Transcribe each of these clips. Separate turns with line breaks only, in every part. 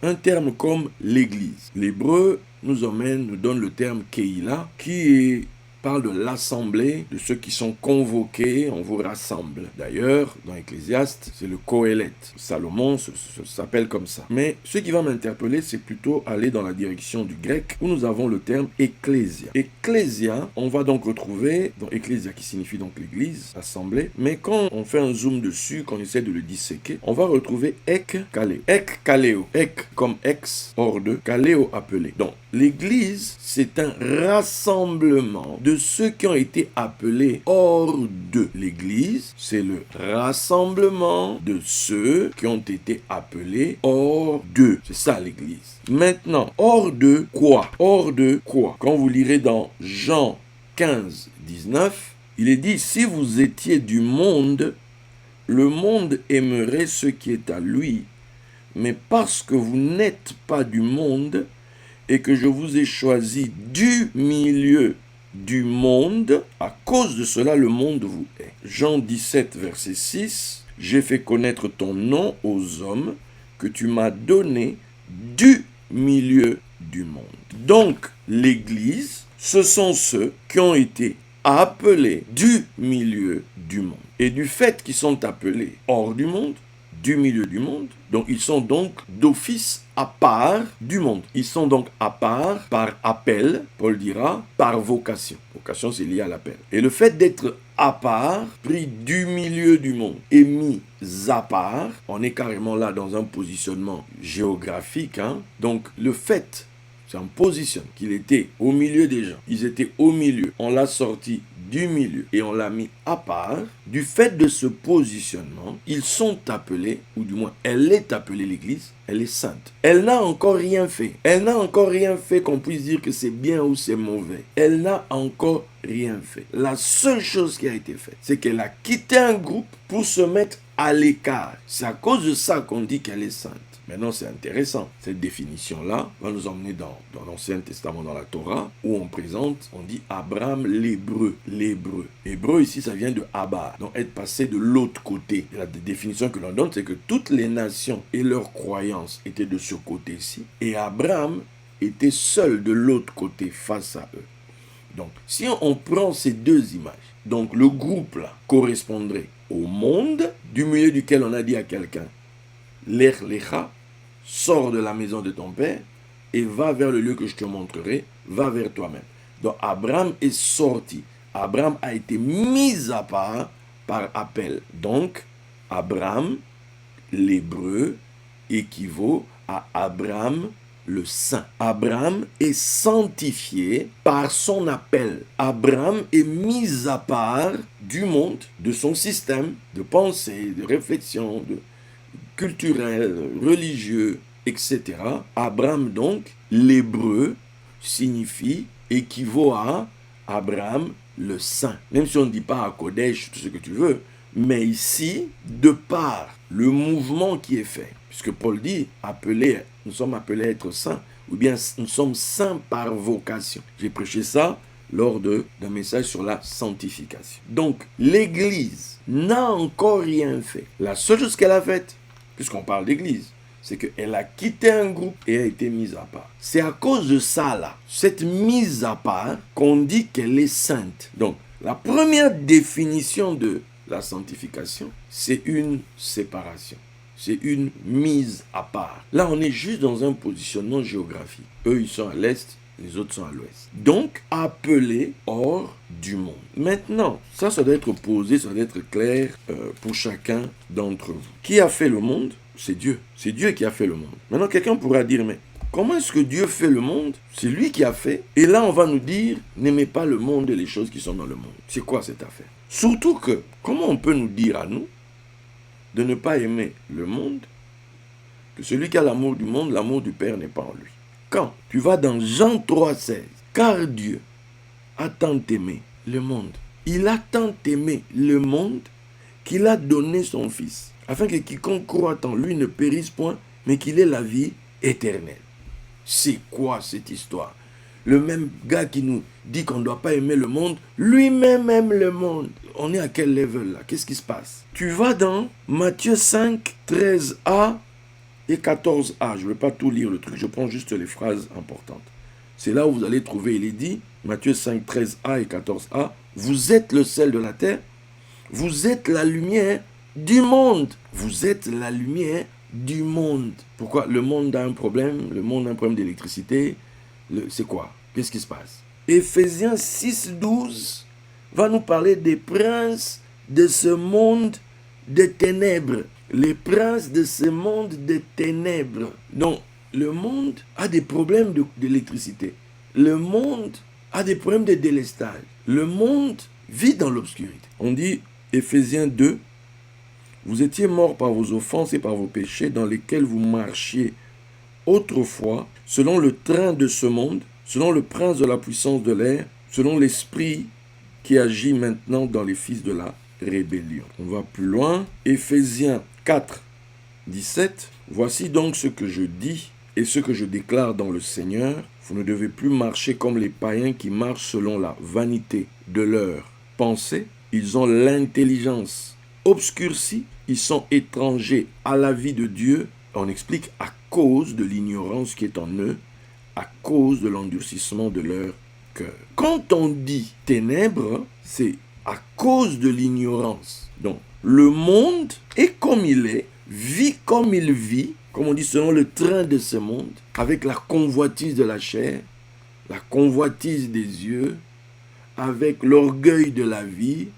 un terme comme l'Église. L'hébreu nous donne le terme Keïla, qui parle de l'assemblée, de ceux qui sont convoqués, on vous rassemble. D'ailleurs, dans Ecclésiaste, c'est le Kohelet. Salomon s'appelle comme ça. Mais ce qui va m'interpeller, c'est plutôt aller dans la direction du grec, où nous avons le terme Ecclésia. Ecclésia, on va donc retrouver, dans Ecclésia qui signifie donc l'église, assemblée, mais quand on fait un zoom dessus, qu'on essaie de le disséquer, on va retrouver ek-kaleo. Ek-kaleo. Ek comme ex, hors de, kaleo appelé. Donc, l'église, c'est un rassemblement de ceux qui ont été appelés hors de l'église. C'est le rassemblement de ceux qui ont été appelés hors d'eux. C'est ça l'église. Maintenant, hors de quoi? Hors de quoi? Quand vous lirez dans Jean 15, 19, il est dit, si vous étiez du monde, le monde aimerait ce qui est à lui. Mais parce que vous n'êtes pas du monde, et que je vous ai choisi du milieu du monde, à cause de cela, le monde vous hait. Jean 17, verset 6, j'ai fait connaître ton nom aux hommes que tu m'as donné du milieu du monde. Donc, l'Église, ce sont ceux qui ont été appelés du milieu du monde. Et du fait qu'ils sont appelés hors du monde, du milieu du monde, donc ils sont donc d'office à part du monde. Ils sont donc à part par appel, Paul dira, par vocation. Vocation, c'est lié à l'appel. Et le fait d'être à part, pris du milieu du monde et mis à part, on est carrément là dans un positionnement géographique. Donc le fait, c'est un positionnement qu'il était au milieu des gens. Ils étaient au milieu. On l'a sorti du milieu et on l'a mis à part. Du fait de ce positionnement, ils sont appelés, ou du moins elle est appelée l'église, elle est sainte. Elle n'a encore rien fait. Elle n'a encore rien fait qu'on puisse dire que c'est bien ou c'est mauvais. Elle n'a encore rien fait. La seule chose qui a été faite, c'est qu'elle a quitté un groupe pour se mettre à l'écart. C'est à cause de ça qu'on dit qu'elle est sainte. Maintenant, c'est intéressant. Cette définition-là va nous emmener dans l'Ancien Testament, dans la Torah, où on dit Abraham l'hébreu. L'hébreu. Hébreu, ici, ça vient de Abba. Donc, être passé de l'autre côté. Et la définition que l'on donne, c'est que toutes les nations et leurs croyances étaient de ce côté-ci. Et Abraham était seul de l'autre côté face à eux. Donc, si on prend ces deux images, donc le groupe là correspondrait au monde, du milieu duquel on a dit à quelqu'un, Lech lecha, sors de la maison de ton père et va vers le lieu que je te montrerai, va vers toi-même. Donc Abraham est sorti. Abraham a été mis à part par appel. Donc Abraham, l'hébreu, équivaut à Abraham le saint. Abraham est sanctifié par son appel. Abraham est mis à part du monde, de son système de pensée, de réflexion, de culturel, religieux, etc. Abraham, donc, l'hébreu, équivaut à Abraham le saint. Même si on ne dit pas à Kodesh, tout ce que tu veux, mais ici, de par le mouvement qui est fait, puisque Paul dit, nous sommes appelés à être saints, ou bien nous sommes saints par vocation. J'ai prêché ça lors d'un message sur la sanctification. Donc, l'Église n'a encore rien fait. La seule chose qu'elle a faite, puisqu'on parle d'église, c'est qu'elle a quitté un groupe et a été mise à part. C'est à cause de ça, là, cette mise à part, qu'on dit qu'elle est sainte. Donc, la première définition de la sanctification, c'est une séparation. C'est une mise à part. Là, on est juste dans un positionnement géographique. Eux, ils sont à l'est, les autres sont à l'ouest. Donc, appelés hors du monde. Maintenant, ça doit être posé, ça doit être clair pour chacun d'entre vous. Qui a fait le monde? C'est Dieu. C'est Dieu qui a fait le monde. Maintenant, quelqu'un pourra dire, mais comment est-ce que Dieu fait le monde? C'est lui qui a fait. Et là, on va nous dire, n'aimez pas le monde et les choses qui sont dans le monde. C'est quoi cette affaire? Surtout que, comment on peut nous dire à nous de ne pas aimer le monde, que celui qui a l'amour du monde, l'amour du Père n'est pas en lui? Quand tu vas dans Jean 3,16, car Dieu a tant aimé le monde. Il a tant aimé le monde qu'il a donné son Fils, afin que quiconque croit en lui ne périsse point, mais qu'il ait la vie éternelle. C'est quoi cette histoire? Le même gars qui nous dit qu'on ne doit pas aimer le monde, lui-même aime le monde. On est à quel level là? Qu'est-ce qui se passe? Tu vas dans Matthieu 5, 13a et 14a. Je ne vais pas tout lire le truc, je prends juste les phrases importantes. C'est là où vous allez trouver, il est dit, Matthieu 5, 13a et 14a, vous êtes le sel de la terre, vous êtes la lumière du monde. Vous êtes la lumière du monde. Pourquoi? Le monde a un problème, le monde a un problème d'électricité. C'est quoi? Qu'est-ce qui se passe? Éphésiens 6, 12 va nous parler des princes de ce monde des ténèbres. Les princes de ce monde des ténèbres. Donc, le monde a des problèmes d'électricité. Le monde a des problèmes de délestage. Le monde vit dans l'obscurité. On dit, Éphésiens 2, vous étiez morts par vos offenses et par vos péchés dans lesquels vous marchiez autrefois, selon le train de ce monde, selon le prince de la puissance de l'air, selon l'esprit qui agit maintenant dans les fils de la rébellion. On va plus loin. Éphésiens 4, 17. Voici donc ce que je dis et ce que je déclare dans le Seigneur. Vous ne devez plus marcher comme les païens qui marchent selon la vanité de leur pensée. Ils ont l'intelligence obscurcie. Ils sont étrangers à la vie de Dieu. On explique à cause de l'ignorance qui est en eux, à cause de l'endurcissement de leur cœur. Quand on dit ténèbres, c'est à cause de l'ignorance. Donc, le monde est comme il est, vit comme il vit, comme on dit, selon le train de ce monde, avec la convoitise de la chair, la convoitise des yeux, avec l'orgueil de la vie.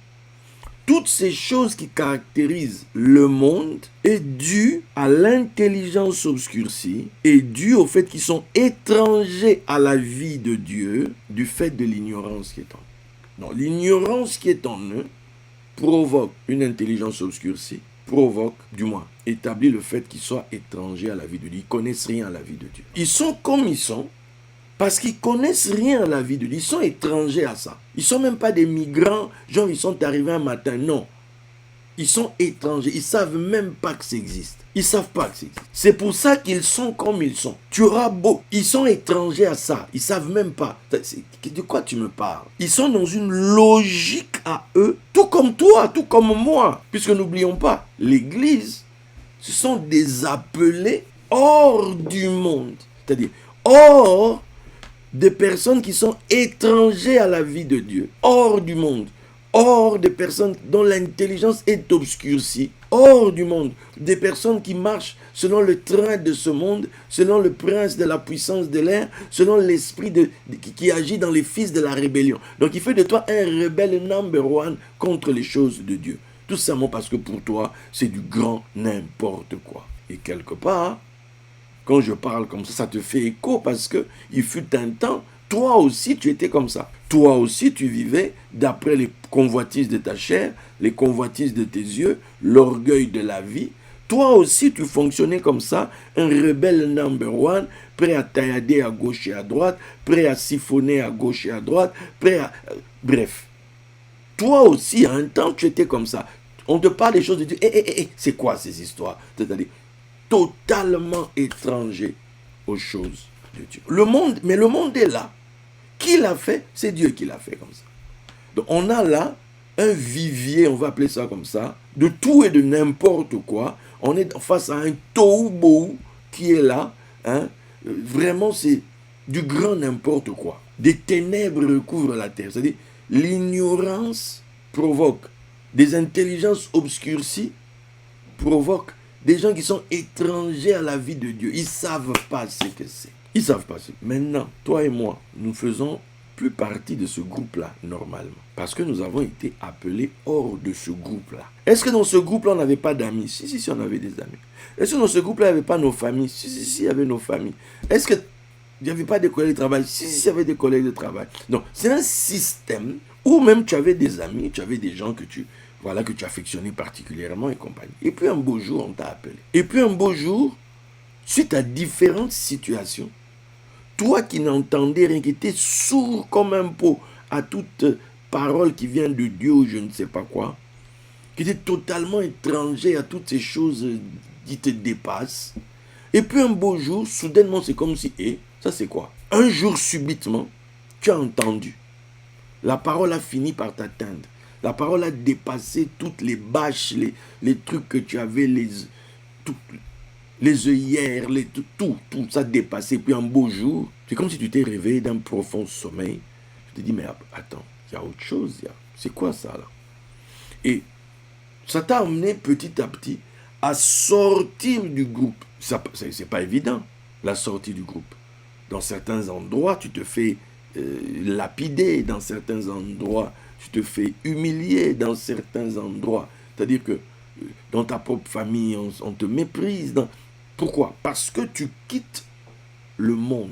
Toutes ces choses qui caractérisent le monde est due à l'intelligence obscurcie et due au fait qu'ils sont étrangers à la vie de Dieu du fait de l'ignorance qui est en eux. Donc l'ignorance qui est en eux provoque une intelligence obscurcie, établit le fait qu'ils soient étrangers à la vie de Dieu. Ils ne connaissent rien à la vie de Dieu. Ils sont comme ils sont parce qu'ils ne connaissent rien à la vie de Dieu. Ils sont étrangers à ça. Ils ne sont même pas des migrants, genre ils sont arrivés un matin. Non. Ils sont étrangers. Ils ne savent même pas que ça existe. Ils ne savent pas que ça existe. C'est pour ça qu'ils sont comme ils sont. Tu auras beau. Ils sont étrangers à ça. Ils ne savent même pas. De quoi tu me parles? Ils sont dans une logique à eux, tout comme toi, tout comme moi. Puisque n'oublions pas, l'Église, ce sont des appelés hors du monde. C'est-à-dire, hors des personnes qui sont étrangers à la vie de Dieu, hors du monde, hors des personnes dont l'intelligence est obscurcie, hors du monde, des personnes qui marchent selon le train de ce monde, selon le prince de la puissance de l'air, selon l'esprit qui agit dans les fils de la rébellion. Donc il fait de toi un rebelle number one contre les choses de Dieu. Tout simplement parce que pour toi, c'est du grand n'importe quoi. Et quelque part, quand je parle comme ça te fait écho parce que il fut un temps, toi aussi tu étais comme ça. Toi aussi tu vivais d'après les convoitises de ta chair, les convoitises de tes yeux, l'orgueil de la vie. Toi aussi tu fonctionnais comme ça, un rebelle number one, prêt à taillader à gauche et à droite, prêt à siphonner à gauche et à droite, prêt à... Bref. Toi aussi, à un temps, tu étais comme ça. On te parle des choses de Dieu. C'est quoi ces histoires? C'est-à-dire, totalement étranger aux choses de Dieu. Le monde est là. Qui l'a fait? C'est Dieu qui l'a fait comme ça. Donc on a là un vivier, on va appeler ça comme ça, de tout et de n'importe quoi. On est face à un tohu-bohu qui est là. Hein? Vraiment, c'est du grand n'importe quoi. Des ténèbres recouvrent la terre. C'est-à-dire, l'ignorance provoque des intelligences obscurcies, provoque des gens qui sont étrangers à la vie de Dieu. Ils ne savent pas ce que c'est. Ils ne savent pas ce que c'est. Maintenant, toi et moi, nous faisons plus partie de ce groupe-là, normalement. Parce que nous avons été appelés hors de ce groupe-là. Est-ce que dans ce groupe-là, on n'avait pas d'amis? Si, on avait des amis. Est-ce que dans ce groupe-là, il n'y avait pas nos familles? Si, il y avait nos familles. Est-ce qu'il n'y avait pas des collègues de travail? Si, il y avait des collègues de travail. Donc, c'est un système où même tu avais des amis, tu avais des gens que tu affectionnais particulièrement et compagnie. Et puis un beau jour, on t'a appelé. Et puis un beau jour, suite à différentes situations, toi qui n'entendais rien, qui étais sourd comme un pot à toute parole qui vient de Dieu ou je ne sais pas quoi, qui était totalement étranger à toutes ces choses qui te dépassent. Et puis un beau jour, soudainement, c'est comme si, ça c'est quoi? Un jour, subitement, tu as entendu. La parole a fini par t'atteindre. La parole a dépassé toutes les bâches, les trucs que tu avais, tout. les œillères, tout ça dépassé. Puis un beau jour, c'est comme si tu t'es réveillé d'un profond sommeil. Tu te dis, mais attends, il y a autre chose. C'est quoi ça là? Et ça t'a amené petit à petit à sortir du groupe. C'est pas évident, la sortie du groupe. Dans certains endroits, tu te fais lapider. Dans certains endroits, tu te fais humilier. Dans certains endroits. C'est-à-dire que dans ta propre famille, on te méprise. Pourquoi? Parce que tu quittes le monde.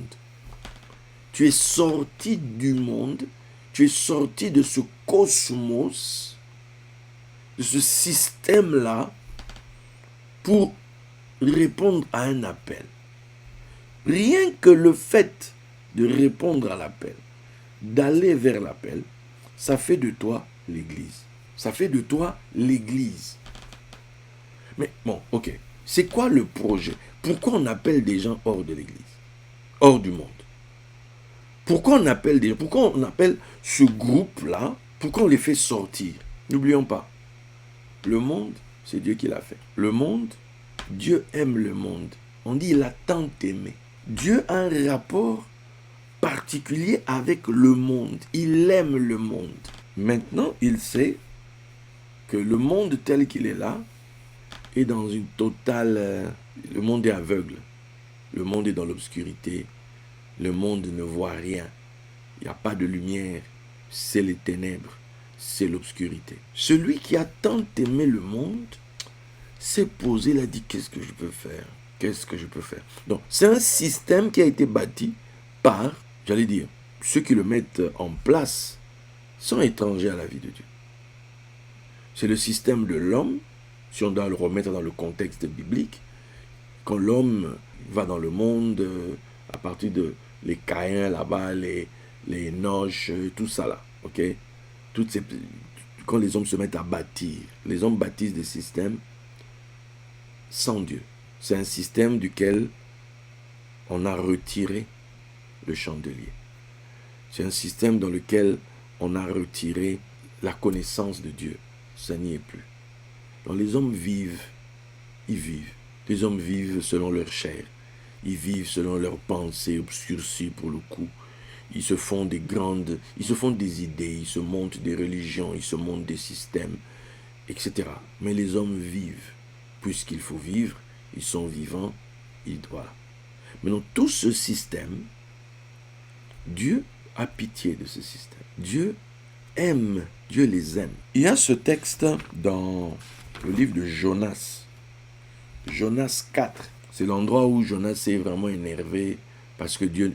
Tu es sorti du monde. Tu es sorti de ce cosmos, de ce système-là, pour répondre à un appel. Rien que le fait de répondre à l'appel, d'aller vers l'appel, ça fait de toi l'Église. Ça fait de toi l'Église. Mais bon, ok. C'est quoi le projet? Pourquoi on appelle des gens hors de l'Église? Hors du monde? Pourquoi on appelle des gens? Pourquoi on appelle ce groupe-là? Pourquoi on les fait sortir? N'oublions pas. Le monde, c'est Dieu qui l'a fait. Le monde, Dieu aime le monde. On dit il a tant aimé. Dieu a un rapport particulier avec le monde. Il aime le monde. Maintenant, il sait que le monde tel qu'il est là est dans une totale... le monde est aveugle. Le monde est dans l'obscurité. Le monde ne voit rien. Il n'y a pas de lumière. C'est les ténèbres. C'est l'obscurité. Celui qui a tant aimé le monde s'est posé, il a dit, qu'est-ce que je peux faire? Qu'est-ce que je peux faire? Donc, c'est un système qui a été bâti par, j'allais dire, ceux qui le mettent en place sont étrangers à la vie de Dieu. C'est le système de l'homme, si on doit le remettre dans le contexte biblique, quand l'homme va dans le monde, à partir de les Caïns là-bas, les Noches, tout ça là, ok? Quand les hommes se mettent à bâtir, les hommes bâtissent des systèmes sans Dieu. C'est un système duquel on a retiré le chandelier. C'est un système dans lequel on a retiré la connaissance de Dieu. Ça n'y est plus. Donc les hommes vivent, ils vivent. Les hommes vivent selon leur chair. Ils vivent selon leurs pensées obscurcies pour le coup. Ils se font des idées, ils se montent des religions, ils se montent des systèmes, etc. Mais les hommes vivent. Puisqu'il faut vivre, ils sont vivants, voilà. Maintenant, tout ce système, Dieu a pitié de ce système. Dieu aime, Dieu les aime. Il y a ce texte dans le livre de Jonas. Jonas 4. C'est l'endroit où Jonas est vraiment énervé parce que Dieu,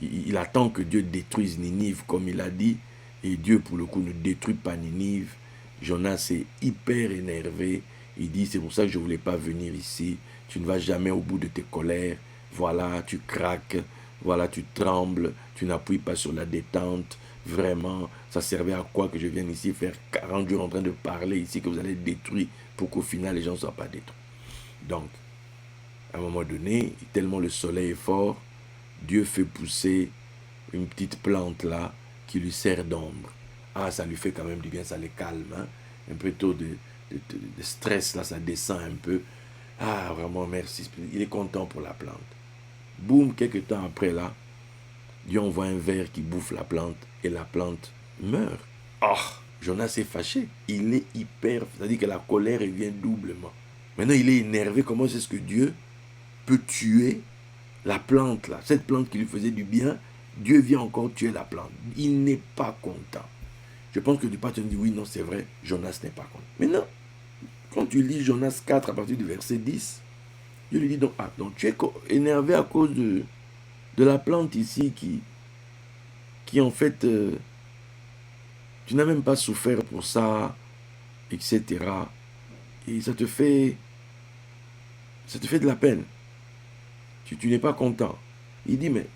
il attend que Dieu détruise Ninive comme il a dit. Et Dieu, pour le coup, ne détruit pas Ninive. Jonas est hyper énervé. Il dit, c'est pour ça que je ne voulais pas venir ici. Tu ne vas jamais au bout de tes colères. Voilà, tu craques. Voilà, tu trembles. Tu n'appuies pas sur la détente. Vraiment, ça servait à quoi que je vienne ici faire 40 jours en train de parler ici que vous allez détruire pour qu'au final les gens ne soient pas détruits. Donc, à un moment donné, tellement le soleil est fort, Dieu fait pousser une petite plante là qui lui sert d'ombre. Ah, ça lui fait quand même du bien, ça les calme. Hein? Un peu tôt de stress là, ça descend un peu. Ah, vraiment, merci. Il est content pour la plante. Boum, quelques temps après là, Dieu envoie un ver qui bouffe la plante et la plante meurt. Oh, Jonas est fâché. Il est hyper, c'est-à-dire que la colère vient doublement. Maintenant, il est énervé. Comment est-ce que Dieu peut tuer la plante là? Cette plante qui lui faisait du bien, Dieu vient encore tuer la plante. Il n'est pas content. Je pense que du part, tu me dis, oui, non, c'est vrai, Jonas n'est pas content. Maintenant, quand tu lis Jonas 4 à partir du verset 10, Dieu lui dit, donc tu es énervé à cause de la plante ici qui en fait, tu n'as même pas souffert pour ça, etc. Et ça te fait de la peine. Tu n'es pas content. Il dit, mais,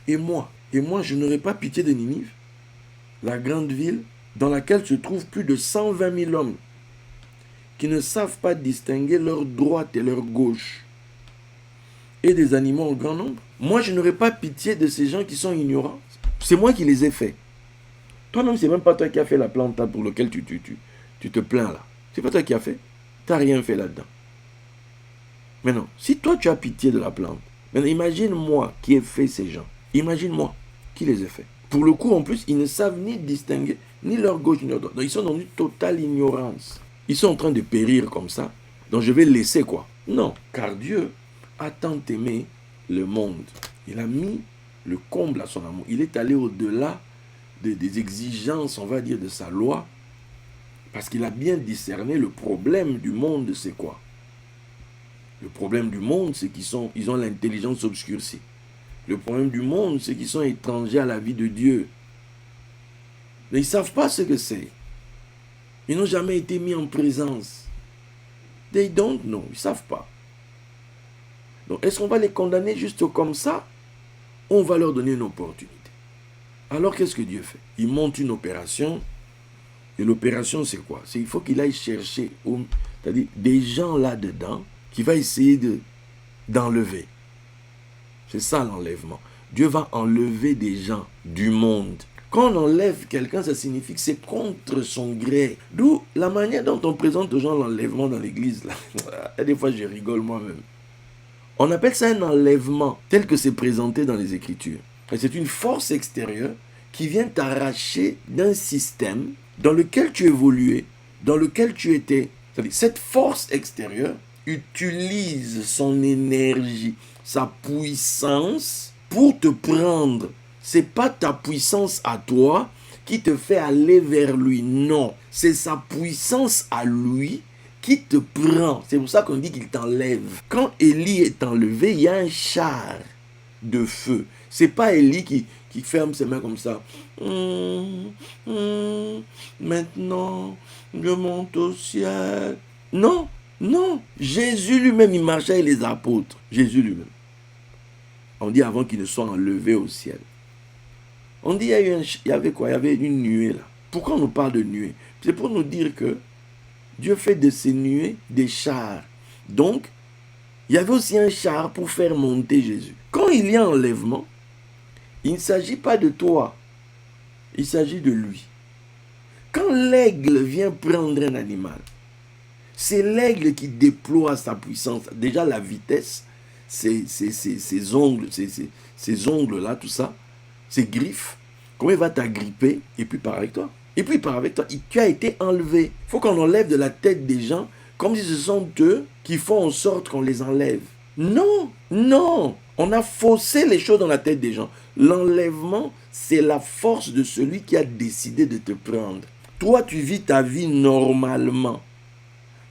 et moi, je n'aurai pas pitié de Ninive, la grande ville dans laquelle se trouvent plus de 120 000 hommes qui ne savent pas distinguer leur droite et leur gauche et des animaux en grand nombre. Moi, je n'aurai pas pitié de ces gens qui sont ignorants. C'est moi qui les ai faits. Toi-même, c'est même pas toi qui as fait la plante pour laquelle tu te plains là. C'est pas toi qui as fait. Tu n'as rien fait là-dedans. Maintenant, si toi tu as pitié de la plante, maintenant imagine-moi qui ai fait ces gens. Imagine-moi qui les a fait. Pour le coup, en plus, ils ne savent ni distinguer ni leur gauche ni leur droite. Donc, ils sont dans une totale ignorance. Ils sont en train de périr comme ça. Donc, je vais laisser quoi? Non, car Dieu a tant aimé le monde. Il a mis le comble à son amour. Il est allé au-delà des exigences, on va dire, de sa loi. Parce qu'il a bien discerné le problème du monde, c'est quoi? Le problème du monde, c'est qu'ils ont l'intelligence obscurcie. Le problème du monde, c'est qu'ils sont étrangers à la vie de Dieu. Mais ils ne savent pas ce que c'est. Ils n'ont jamais été mis en présence. They don't know. Ils ne savent pas. Donc, est-ce qu'on va les condamner juste comme ça? Ou on va leur donner une opportunité? Alors, qu'est-ce que Dieu fait? Il monte une opération. Et l'opération, c'est quoi? Il faut qu'il aille chercher c'est-à-dire des gens là-dedans qui va essayer d'enlever. C'est ça l'enlèvement. Dieu va enlever des gens du monde. Quand on enlève quelqu'un, ça signifie que c'est contre son gré. D'où la manière dont on présente aux gens l'enlèvement dans l'église. Là. Des fois, je rigole moi-même. On appelle ça un enlèvement, tel que c'est présenté dans les Écritures. Et c'est une force extérieure qui vient t'arracher d'un système dans lequel tu évoluais, dans lequel tu étais. C'est-à-dire, cette force extérieure utilise son énergie, sa puissance pour te prendre. C'est pas ta puissance à toi qui te fait aller vers lui. Non, c'est sa puissance à lui qui te prend. C'est pour ça qu'on dit qu'il t'enlève. Quand Élie est enlevé, il y a un char de feu. C'est pas Élie qui ferme ses mains comme ça. Maintenant, je monte au ciel. Non, non. Jésus lui-même, il marchait avec les apôtres. Jésus lui-même. On dit avant qu'il ne soit enlevé au ciel. On dit il y avait quoi? Il y avait une nuée là. Pourquoi on nous parle de nuée? C'est pour nous dire que Dieu fait de ces nuées des chars. Donc, il y avait aussi un char pour faire monter Jésus. Quand il y a enlèvement, il ne s'agit pas de toi. Il s'agit de lui. Quand l'aigle vient prendre un animal, c'est l'aigle qui déploie sa puissance. Déjà la vitesse, ses ongles, ces ongles-là, tout ça, ses griffes, comment il va t'agripper et puis part avec toi. Et puis il part avec toi. Tu as été enlevé. Il faut qu'on enlève de la tête des gens comme si ce sont eux qui font en sorte qu'on les enlève. Non, non. On a faussé les choses dans la tête des gens. L'enlèvement, c'est la force de celui qui a décidé de te prendre. Toi, tu vis ta vie normalement.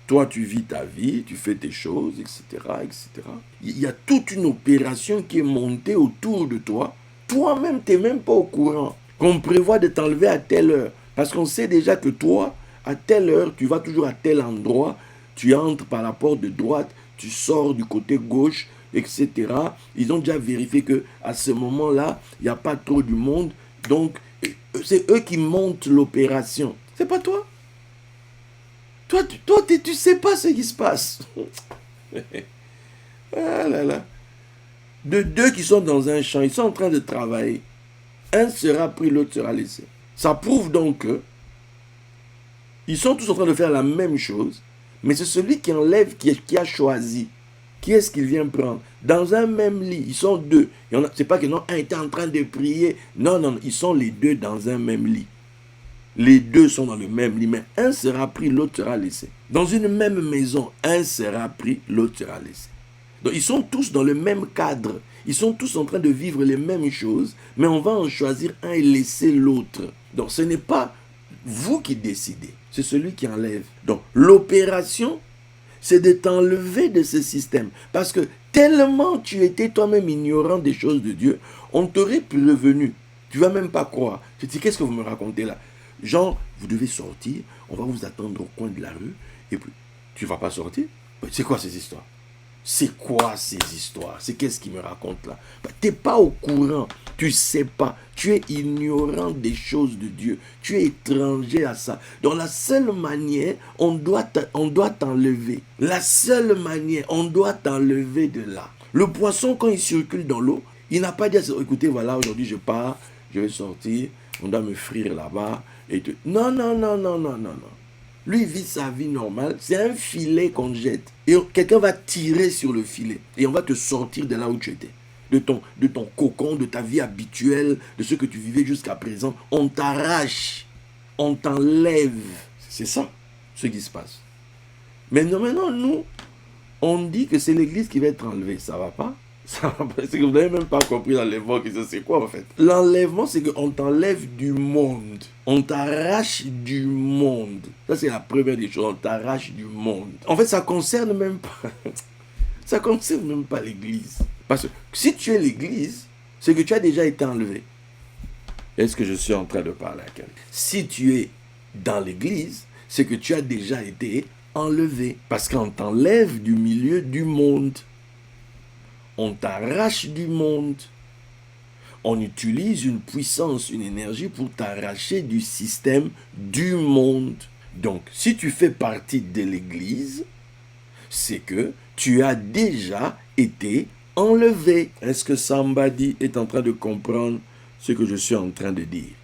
Toi, tu vis ta vie, tu fais tes choses, etc., etc. Il y a toute une opération qui est montée autour de toi. Toi-même, tu n'es même pas au courant qu'on prévoit de t'enlever à telle heure. Parce qu'on sait déjà que toi, à telle heure, tu vas toujours à tel endroit. Tu entres par la porte de droite, tu sors du côté gauche, etc. Ils ont déjà vérifié qu'à ce moment-là, il n'y a pas trop du monde. Donc, c'est eux qui montent l'opération. C'est pas toi. Toi, tu sais pas ce qui se passe. Ah là là. De deux qui sont dans un champ, ils sont en train de travailler. Un sera pris, l'autre sera laissé. Ça prouve donc que ils sont tous en train de faire la même chose, mais c'est celui qui enlève qui a choisi. Qui est-ce qu'il vient prendre? Dans un même lit, ils sont deux. C'est pas que non, un était en train de prier. Non, non, ils sont les deux dans un même lit. Les deux sont dans le même lit, mais un sera pris, l'autre sera laissé. Dans une même maison, un sera pris, l'autre sera laissé. Donc ils sont tous dans le même cadre. Ils sont tous en train de vivre les mêmes choses, mais on va en choisir un et laisser l'autre. Donc ce n'est pas vous qui décidez, c'est celui qui enlève. Donc l'opération, c'est de t'enlever de ce système. Parce que tellement tu étais toi-même ignorant des choses de Dieu, on t'aurait prévenu. Tu ne vas même pas croire. Tu te dis, qu'est-ce que vous me racontez là? Genre, vous devez sortir, on va vous attendre au coin de la rue, et puis, tu ne vas pas sortir? C'est quoi ces histoires? C'est quoi ces histoires? C'est qu'est-ce qu'il me raconte là? Tu n'es pas au courant, tu ne sais pas, tu es ignorant des choses de Dieu, tu es étranger à ça. Donc la seule manière, on doit t'enlever. La seule manière, on doit t'enlever de là. Le poisson, quand il circule dans l'eau, il n'a pas dit, écoutez, voilà, aujourd'hui je pars, je vais sortir, on doit me frire là-bas. Non, non, non, non, non, non, non. Lui, il vit sa vie normale. C'est un filet qu'on jette. Et quelqu'un va tirer sur le filet. Et on va te sortir de là où tu étais. De ton cocon, de ta vie habituelle, de ce que tu vivais jusqu'à présent. On t'arrache. On t'enlève. C'est ça, ce qui se passe. Mais non, maintenant, nous, on dit que c'est l'église qui va être enlevée. Ça va pas? Ça va pas. C'est que vous n'avez même pas compris l'enlèvement. C'est quoi en fait? L'enlèvement, c'est qu'on t'enlève du monde. On t'arrache du monde. Ça, c'est la première des choses. On t'arrache du monde. En fait, ça concerne même pas. Ça concerne même pas l'église. Parce que si tu es l'église, c'est que tu as déjà été enlevé. Est-ce que je suis en train de parler à quelqu'un? Si tu es dans l'église, c'est que tu as déjà été enlevé. Parce qu'on t'enlève du milieu du monde. On t'arrache du monde. On utilise une puissance, une énergie pour t'arracher du système du monde. Donc, si tu fais partie de l'église, c'est que tu as déjà été enlevé. Est-ce que somebody est en train de comprendre ce que je suis en train de dire?